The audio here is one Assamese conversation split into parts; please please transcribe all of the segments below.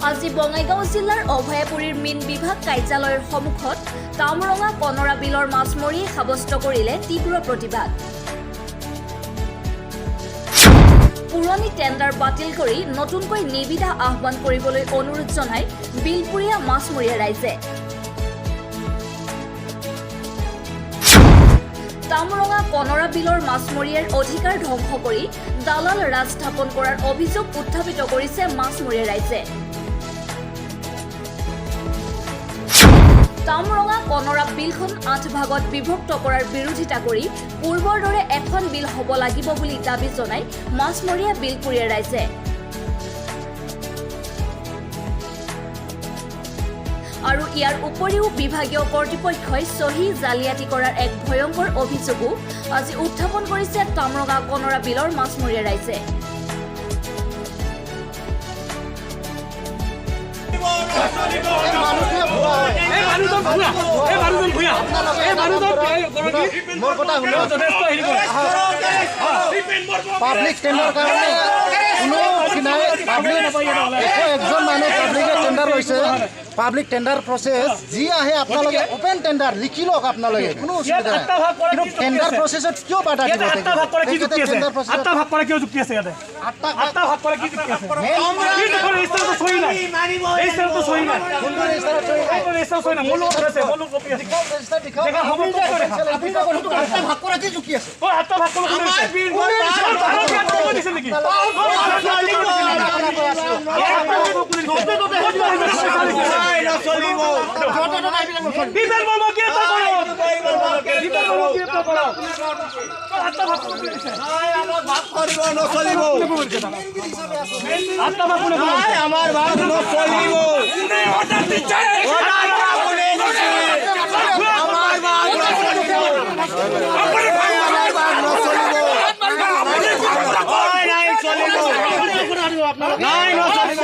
আজি বঙাইগাঁও জিলাৰ অভয়াপুৰীৰ মীন বিভাগ কাৰ্যালয়ৰ সন্মুখত কামৰঙা কনৰা বিলৰ মাছমৰীয়াই সাব্যস্ত কৰিলে তীব্ৰ প্ৰতিবাদ। পুৰণি টেণ্ডাৰ বাতিল কৰি নতুনকৈ নিবিদা আহ্বান কৰিবলৈ অনুৰোধ জনাই বিলপুৰীয়া মাছমৰীয়া ৰাইজে। কামৰঙা কনৰা বিলৰ মাছমৰীয়াৰ অধিকাৰ ধ্বংস কৰি দালাল ৰাজ স্থাপন কৰাৰ অভিযোগ উত্থাপিত কৰিছে মাছমৰীয়া ৰাইজে। কামৰঙা কনৰা বিলখন ৮ ভাগত বিভক্ত কৰাৰ বিৰোধিতা কৰি পূৰ্বৰ দৰে এখন বিল হ'ব লাগিব বুলি দাবী জনাই মাছমৰীয়া বিলপুৰীয়া ৰাইজে। আৰু ইয়াৰ উপৰিও বিভাগীয় কৰ্তৃপক্ষই চহী জালিয়াতি কৰাৰ এক ভয়ংকৰ অভিযোগো আজি উত্থাপন কৰিছে কামৰঙা কনৰা বিলৰ মাছমৰীয়া ৰাইজে। পাব্লিক টেন্ডার কারণে একজন মানুষ পাব্লিকে টেন্ডার লৈছে। পাব্লিক টেন্ডার প্রসেস যি আহে আপনালোকে ওপেন টেন্ডার লিখি লওক, আপনালোকে কোনো অসুবিধা নাই। কিন্তু টেন্ডার প্রসেসত কিয় বাধা দিব? আটটা ভাগ কৰা কি যুক্তি আছে? আটটা ভাগ কৰা কিয় যুক্তি আছে ইয়াতে? আটটা ভাগ কৰা কি যুক্তি আছে? কি দেখোন ৰেজিষ্টাৰটো সহি নাই, ৰেজিষ্টাৰটো সহি নাই, ৰেজিষ্টাৰ সহি নাই। মোৰ লগত আছে, মোৰ লগত কপি আছে। দেখা হ'ব তো কৰে। আটটা ভাগ কৰা কি যুক্তি আছে? ও আটটা ভাগ কৰা কোনে দিছে? ভাৰত দিছে নেকি? বিবেল বৰ্মা কি এটা কৰক, বিবেল বৰ্মা কি এটা কৰক। আটটা ভাগ কোনে দিছে? আমাৰ ভাগ কৰিব নচলিব, আটটা ভাগ কোনে দিছে? আমাৰ ভাগ নচলিব। অৰ্ডাৰ দিছে, আমার ভাগ কোনে দিছে? আমার ভাগ নচলিব, আমার ভাগ নচলিব। নাই চলিব,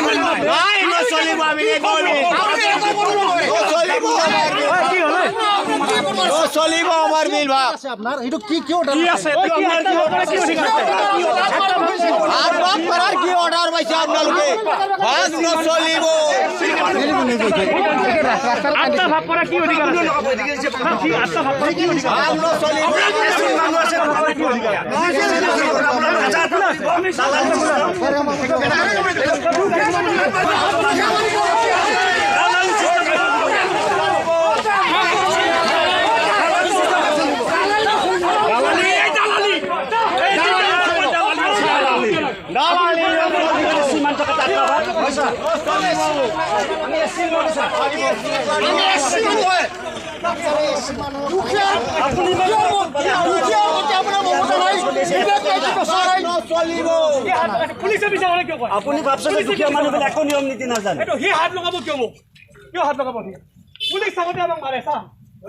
নাই নচলিব, নাই নচলিব। আমি নচলিব আমার বিল ভাগ। আপনার এটা কি কি অর্ডার আছে? ভাগ ভাগ করার কি অর্ডার পাইছে আপনালোকে? ভাগ নচলিব। আটটা ভাগ কৰা কি অধিকাৰ আছে? আটটা ভাগ কৰা কি অধিকাৰ? ভাগ নচলিব। আপুনি ভাবছে যে দুখীয়া মানুহবিলাক একো নিয়ম নীতি নাজানে। সি হাত লগাব কিয়? মোক কিয় হাত লগাব? পুলিচ চাবতে আমাক মাৰে। চা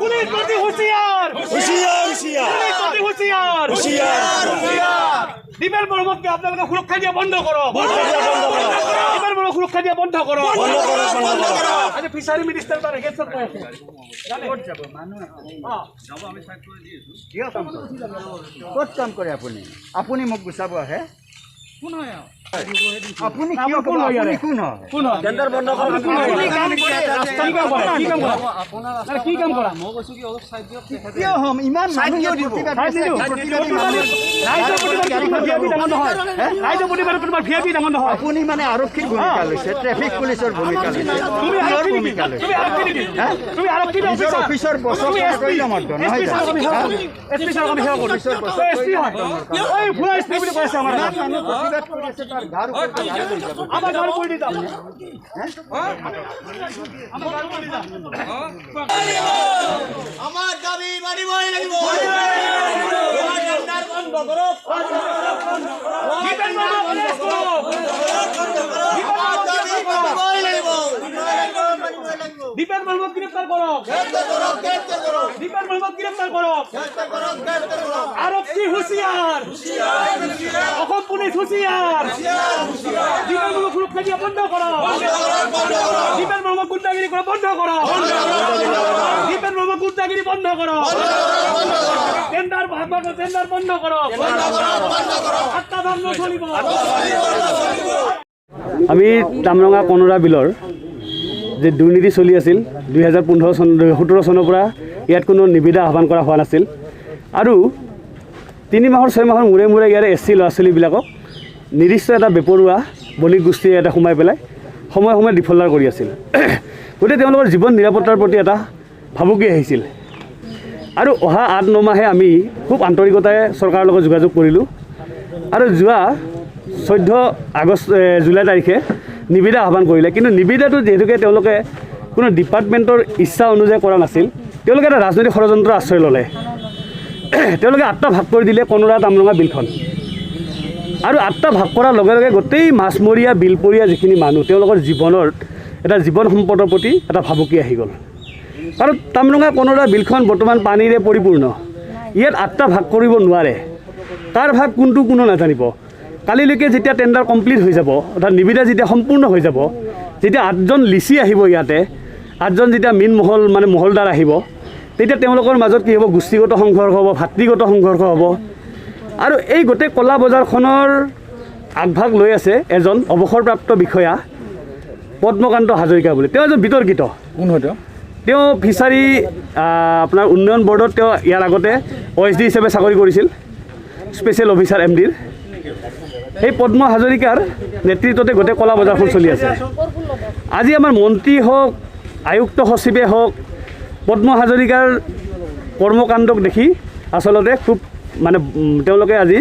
পুলিচ প্ৰতি হুঁচিয়াৰ, হুঁচিয়াৰ, হুঁচিয়াৰ, হুঁচিয়াৰ, হুঁচিয়াৰ। দিবেল বৰ্মককে আপোনালোকে সুৰক্ষা দিয়া বন্ধ কৰক, দিবেল বৰ্মক সুৰক্ষা দিয়া বন্ধ কৰক। আজি ফিচাৰী মিনিষ্টাৰ তাৰ এগেইনষ্টত কৈ আছে। ক'ত কাম কৰে আপুনি? আপুনি মোক গুচাব আহে? আপুনি কিয় কোন হয়? কোন হয়? কোন হয়? টেন্ডাৰ বন্ধ কৰক। কি কাম কৰে? কি কাম কৰে? কি কাম কৰা? কি কাম কৰা? কিয় হ'ম? ইমান মানুহ প্ৰতিবাদ কৰিছে। ৰাইজৰ প্ৰতিবাদ ভিআইপি ডাঙৰ নহয়। ৰাইজৰ প্ৰতিবাদ তোমাৰ ভিআইপি ডাঙৰ নহয়। আপুনি মানে আৰক্ষীৰ ভূমিকা লৈছে, ট্ৰেফিক পুলিচৰ ভূমিকা লৈছে। তুমি আৰক্ষী নেকি? ভূমিকা লৈছে। তুমি আৰক্ষী নেকি? তুমি আৰক্ষী নিজৰ অফিচৰ বছৰ মৰ্দ নহয় এছপি ছাৰক আমি সেৱা কৰোঁ। এছপি ছাৰক আমি সেৱা কৰোঁ। এছপি হয়। ঐ ভুৱা এছপি বুলি কৈ আছে আমাৰ গাঁৱত। মানুহ প্ৰতিবাদ কৰি আছে, তাৰ গাৰ ওপৰত গাড়ী লৈ যাব। আমাৰ গাঁৱৰ কৰি দি যাম। আমাৰ গাঁৱৰ কৰি দি যাম। আমাৰ দাবী মানিবই লাগিব। টেন্ডাৰ বন্ধ কৰক। দিবেল বৰ্মক এৰেষ্ট কৰক। আমাৰ দাবী মানিবই লাগিব। দিবেল মোহাম্মদ গ্রেফতার করো দীপেন মোহাম্মদ গ্রেফতার করো আরক্ষী হুঁশিয়ার অসম পুলিশ হুঁশিয়ার দীপেন মোহাম্মদ সুরক্ষা দিয়া বন্ধ করো দীপেন মোহাম্মদ গুন্ডাগিরি করা বন্ধ করো দীপেন মোহাম্মদ গুন্ডাগিরি বন্ধ করো টেন্ডার বন্ধ করো আটটা ভাঙন চলিব আমি তামৰঙা কনৰা বিলৰ যে দুৰ্নীতি চলি আছিল 2017 চনৰ পৰা ইয়াত কোনো নিবিদা আহ্বান কৰা হোৱা নাছিল আৰু 3 মাহৰ 6 মাহৰ মূৰে মূৰে ইয়াৰ এছচি ল'ৰা ছোৱালীবিলাকক নিৰ্দিষ্ট এটা বেপৰুৱা বলি গোষ্ঠীয়ে এটা সোমাই পেলাই সময়ে সময়ে ডিফল্টাৰ কৰি আছিল গতিকে তেওঁলোকৰ জীৱন নিৰাপত্তাৰ প্ৰতি এটা ভাবুকি আহিছিল আৰু অহা 8-9 মাহে আমি খুব আন্তৰিকতাৰে চৰকাৰৰ লগত যোগাযোগ কৰিলোঁ আৰু যোৱা 14 জুলাই তাৰিখে নিবিদা আহ্বান কৰিলে কিন্তু নিবিদাটো যিহেতুকে তেওঁলোকে কোনো ডিপাৰ্টমেণ্টৰ ইচ্ছা অনুযায়ী কৰা নাছিল তেওঁলোকে এটা ৰাজনৈতিক ষড়যন্ত্ৰ আশ্ৰয় ল'লে তেওঁলোকে 8টা ভাগ কৰি দিলে কনৰা তামৰঙা বিলখন আৰু 8টা ভাগ কৰাৰ লগে লগে গোটেই মাছমৰীয়া বিলপৰীয়া যিখিনি মানুহ তেওঁলোকৰ জীৱনৰ এটা জীৱন সম্পদৰ প্ৰতি এটা ভাবুকি আহি গ'ল আৰু তামৰঙা কনৰা বিলখন বৰ্তমান পানীৰে পৰিপূৰ্ণ ইয়াত 8টা ভাগ কৰিব নোৱাৰে তাৰ ভাগ কোনটো কোনো নাজানিব কালিলৈকে যেতিয়া টেণ্ডাৰ কমপ্লিট হৈ যাব অৰ্থাৎ নিবিদা যেতিয়া সম্পূৰ্ণ হৈ যাব যেতিয়া 8জন লিচি আহিব ইয়াতে 8জন যেতিয়া মীন মহল মানে মহলদাৰ আহিব তেতিয়া তেওঁলোকৰ মাজত কি হ'ব গোষ্ঠীগত সংঘৰ্ষ হ'ব ভাতৃগত সংঘৰ্ষ হ'ব আৰু এই গোটেই কলা বজাৰখনৰ আগভাগ লৈ আছে এজন অৱসৰপ্ৰাপ্ত বিষয়া পদ্মকান্ত হাজৰিকা বুলি তেওঁ এজন বিতৰ্কিত কোন হয় তেওঁ ফিচাৰী আপোনাৰ উন্নয়ন বৰ্ডত তেওঁ ইয়াৰ আগতে OSD হিচাপে চাকৰি কৰিছিল স্পেচিয়েল অফিচাৰ MDৰ এই পদ্ম হাজৰিকাৰ নেতৃত্বতে গোটেই কলা বজাৰখন চলি আছে আজি আমাৰ মন্ত্ৰী হওক আয়ুক্ত সচিবে হওক পদ্ম হাজৰিকাৰ কৰ্মকাণ্ডক দেখি আচলতে খুব মানে তেওঁলোকে আজি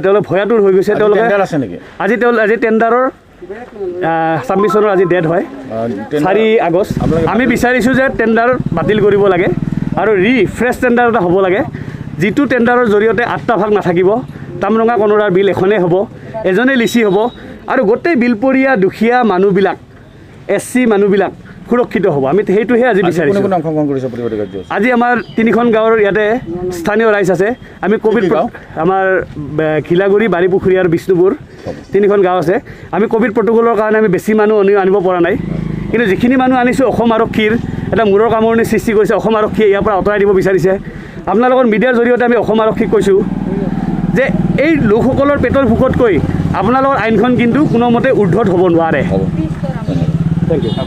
তেওঁলোকে ভয়াতুৰ হৈ গৈছে তেওঁলোকে আজি টেণ্ডাৰৰ ছাবমিছনৰ আজি ডেট হয় 4 আগষ্ট আমি বিচাৰিছোঁ যে টেণ্ডাৰ বাতিল কৰিব লাগে আৰু ফ্ৰেছ টেণ্ডাৰ এটা হ'ব লাগে যিটো টেণ্ডাৰৰ জৰিয়তে 8টা ভাগ নাথাকিব তামৰঙা কনৰাৰ বিল এখনেই হ'ব এজনেই লিচি হ'ব আৰু গোটেই বিলপৰীয়া দুখীয়া মানুহবিলাক SC মানুহবিলাক সুৰক্ষিত হ'ব আমি সেইটোহে আজি বিচাৰিছোঁ আজি আমাৰ 3খন গাঁৱৰ ইয়াতে স্থানীয় ৰাইজ আছে আমি কোভিড আমাৰ ঘিলাগুৰি বাৰীপুখুৰী আৰু বিষ্ণুপুৰ 3খন গাঁও আছে আমি কোভিড প্ৰট'কলৰ কাৰণে আমি বেছি মানুহ আনিব পৰা নাই কিন্তু যিখিনি মানুহ আনিছোঁ অসম আৰক্ষীৰ এটা মূৰৰ কামৰণি সৃষ্টি কৰিছে অসম আৰক্ষীয়ে ইয়াৰ পৰা আঁতৰাই দিব বিচাৰিছে আপোনালোকৰ মিডিয়াৰ জৰিয়তে আমি অসম আৰক্ষীক কৈছোঁ যে এই লোকসকলৰ পেটৰ ভোকতকৈ আপোনালোকৰ আইনখন কিন্তু কোনোমতে উৰ্ধত হ'ব নোৱাৰে থেংক ইউ